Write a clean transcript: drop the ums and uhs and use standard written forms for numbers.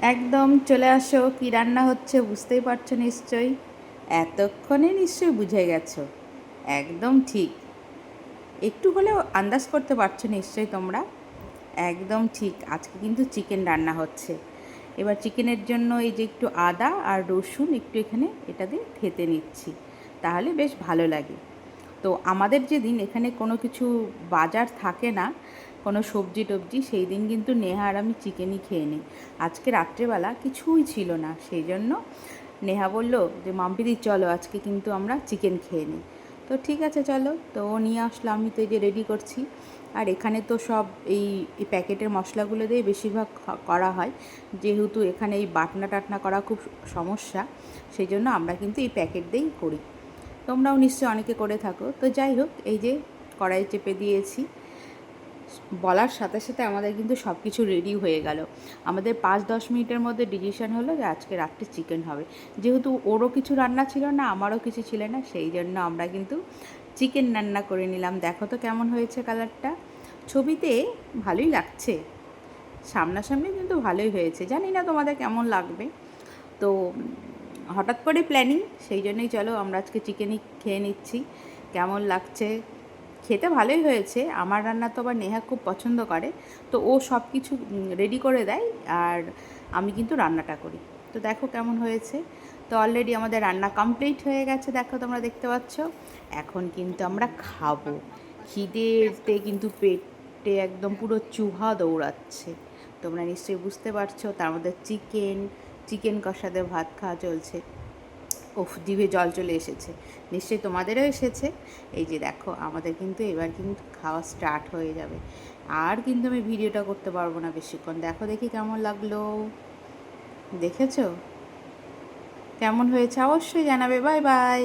একদম চলে আসো, কি রান্না হচ্ছে বুঝতেই পারছো নিশ্চয়ই। এতক্ষণে নিশ্চয়ই বুঝে গেছো। একদম ঠিক। একটু হলেও আন্দাজ করতে পারছো নিশ্চয়ই তোমরা। একদম ঠিক, আজকে কিন্তু চিকেন রান্না হচ্ছে। এবার চিকেনের জন্য এই যে একটু আদা আর রসুন একটু এখানে এটা দিয়ে থেতে নিচ্ছি, তাহলে বেশ ভালো লাগে। তো আমাদের যেদিন এখানে কোনো কিছু বাজার থাকে না, কোনো সবজি টবজি, সেই দিন কিন্তু নেহা আর আমি চিকেনই খেয়ে নিই। আজকে রাত্রেবেলা কিছুই ছিল না, সেই জন্য নেহা বলল যে মাম্পিদি চলো আজকে কিন্তু আমরা চিকেন খেয়ে নিই। তো ঠিক আছে চলো, তো ও নিয়ে আসলো, আমি তো এই যে রেডি করছি। আর এখানে তো সব এই প্যাকেটের মশলাগুলো দিয়ে বেশিরভাগ করা হয়, যেহেতু এখানে এই বাটনা টাটনা করা খুব সমস্যা, সেই জন্য আমরা কিন্তু এই প্যাকেট দিয়েই করি। তোমরাও নিশ্চয়ই অনেকে করে থাকো। তো যাই হোক, এই যে কড়াই চেপে দিয়েছি, বলার সাথে সাথে আমাদের কিন্তু সব কিছু রেডি হয়ে গেল। আমাদের 5-10 মিনিটের মধ্যে ডিসিশন হলো যে আজকে রাত্রে চিকেন হবে। যেহেতু ওরও কিছু রান্না ছিল না, আমারও কিছু ছিল না, সেই জন্য আমরা কিন্তু চিকেন রান্না করে নিলাম। দেখো তো কেমন হয়েছে কালারটা। ছবিতে ভালোই লাগছে, সামনাসামনি কিন্তু ভালোই হয়েছে, জানি না তোমাদের কেমন লাগবে। তো হঠাৎ করে প্ল্যানিং, সেই জন্যই চলো আমরা আজকে চিকেনই খেয়ে নিচ্ছি। কেমন লাগছে? খেতে ভালোই হয়েছে। আমার রান্না তো আবার নেহা খুব পছন্দ করে, তো ও সব কিছু রেডি করে দেয়, আর আমি কিন্তু রান্নাটা করি। তো দেখো কেমন হয়েছে। তো অলরেডি আমাদের রান্না কমপ্লিট হয়ে গেছে, দেখো তোমরা দেখতে পাচ্ছ। এখন কিন্তু আমরা খাবো। খিদেতে কিন্তু পেটে একদম পুরো চুহা দৌড়াচ্ছে, তোমরা নিশ্চয়ই বুঝতে পারছো। তার মধ্যে চিকেন, চিকেন কষাতে ভাত খাওয়া চলছে। ওফ, জিভে জল চলে এসেছে, নিশ্চয়ই তোমাদেরও এসেছে। এই যে দেখো, আমাদের কিন্তু এবার কিন্তু খাওয়া স্টার্ট হয়ে যাবে। আর কিন্তু আমি ভিডিওটা করতে পারবো না বেশিক্ষণ। দেখো দেখি কেমন লাগলো। দেখেছো কেমন হয়েছে? অবশ্যই জানাবে। Bye bye.